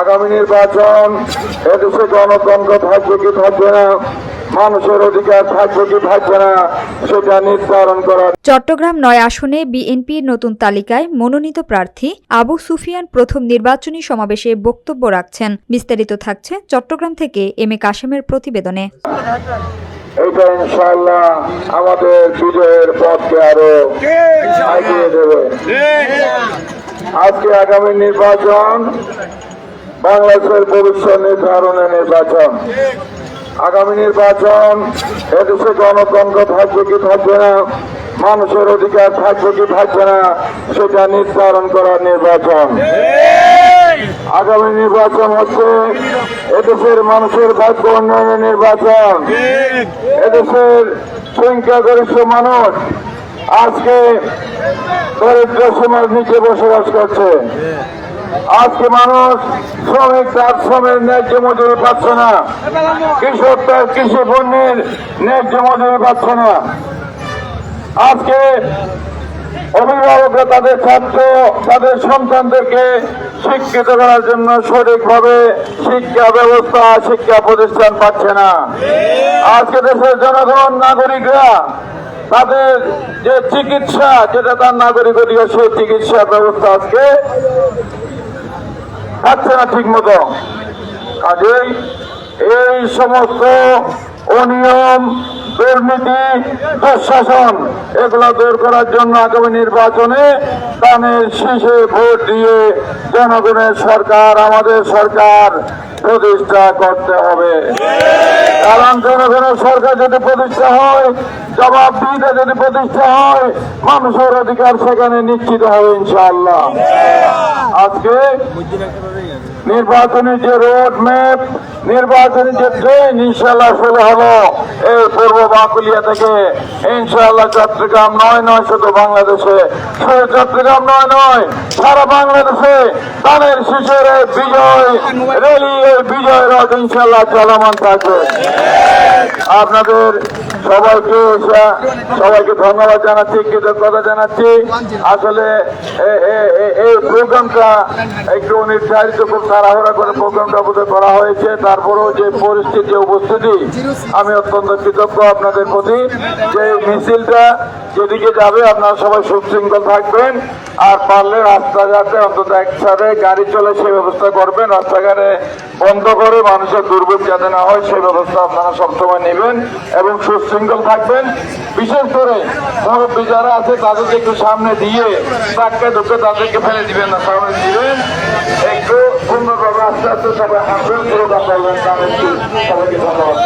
আগামী নির্বাচন এদেশে গণতন্ত্র থাকবে কি থাকবে না, মানুষের অধিকার থাকবে কি থাকবে না, সেটা নির্ধারণ করা। চট্টগ্রাম ৯ আসনে বিএনপির নতুন তালিকায় মনোনীত প্রার্থী আবু সুফিয়ান প্রথম নির্বাচনী সমাবেশে বক্তব্য রাখছেন। বিস্তারিত থাকছে চট্টগ্রাম থেকে এম এ কাশেমের প্রতিবেদনে। এটা ইনশাআল্লাহ আমাদের বিজয়ের পথকে আরো এগিয়ে দেবে। আজকে আগামী নির্বাচন বাংলাদেশের ভবিষ্যৎ নির্ধারণের নির্বাচন। আগামী নির্বাচন এদেশে গণতন্ত্র থাকবে কি থাকবে না, মানুষের অধিকার থাকবে কি থাকবে না, সেটা নির্ধারণ করার নির্বাচন। আগামী নির্বাচন হচ্ছে এদেশের মানুষের ভাগ্য উন্নয়নের নির্বাচন। এদেশের সংখ্যাগরিষ্ঠ মানুষ আজকে দরিদ্র সীমার নিচে বসবাস করছে। আজকে মানুষ শ্রমিক তার শ্রমের ন্যায্য মজুরি পাচ্ছে না, কৃষক তার কৃষি পণ্যের ন্যায্য মজুরি পাচ্ছে না। আজকে অভিভাবকরা তাদের ছাত্র তাদের সন্তানদেরকে শিক্ষিত করার জন্য সঠিকভাবে শিক্ষা ব্যবস্থা শিক্ষা প্রতিষ্ঠান পাচ্ছে না। আজকে দেশের জনগণ নাগরিকরা তাদের যে চিকিৎসা যেটা তার নাগরিক অধিকার সেই চিকিৎসা ব্যবস্থা আজকে পাচ্ছে না ঠিক মতো। কাজেই এই সমস্ত অনিয়ম দুর্নীতি দুঃশাসন এগুলো দূর করার জন্য আগামী নির্বাচনে কানের শীষে ভোট দিয়ে জনগণের সরকার আমাদের সরকার প্রতিষ্ঠা করতে হবে। কারণ জনগণের সরকার যদি প্রতিষ্ঠা হয়, জবাবদিহিতা যদি প্রতিষ্ঠা হয়, মানুষের অধিকার সেখানে নিশ্চিত হবে ইনশাআল্লাহ। আজকে নির্বাচনী যে রোড ম্যাপ, নির্বাচনী যে ট্রেন ইনশাআল্লাহ শুরু হলো এই পূর্ব বাঁকুড়িয়া থেকে ইনশাআল্লাহ চট্টগ্রাম নয় শুধু বাংলাদেশে, শুধু চট্টগ্রাম নয় সারা বাংলাদেশে ধানের শীষের বিজয় রেলি এই বিজয় রথ ইনশাআল্লাহ চলমান থাকবে। আপনাদের সবাইকে ধন্যবাদ জানাচ্ছি, কৃতজ্ঞতা জানাচ্ছি। আসলে এই প্রোগ্রামটা একটু নির্ধারিত খুব তাড়াহুড়া করে প্রোগ্রামটা বোধহয় করা হয়েছে। তারপরেও যে পরিস্থিতি উপস্থিতি আমি অত্যন্ত কৃতজ্ঞ আপনাদের প্রতি। যে মিছিলটা যেদিকে যাবে আপনারা সবাই সুশৃঙ্খল থাকবেন, আর পারলে রাস্তাঘাটে অন্তত একসাথে গাড়ি চলে সেই ব্যবস্থা করবেন। রাস্তাঘাটে বন্ধ করে মানুষের দুর্ভোগ যাতে না হয় সেই ব্যবস্থা আপনারা সবসময় নেবেন এবং সুশৃঙ্খল থাকবেন। বিশেষ করে মুরব্বী যারা আছে তাদেরকে একটু সামনে দিয়ে ধাক্কা ধুকে তাদেরকে ফেলে দিবেন না, সামনে দিবেন একটু সুন্দরভাবে আস্তে আস্তে সবাই হাঁটবেন, পুরোটা করবেন। সবাইকে ধন্যবাদ।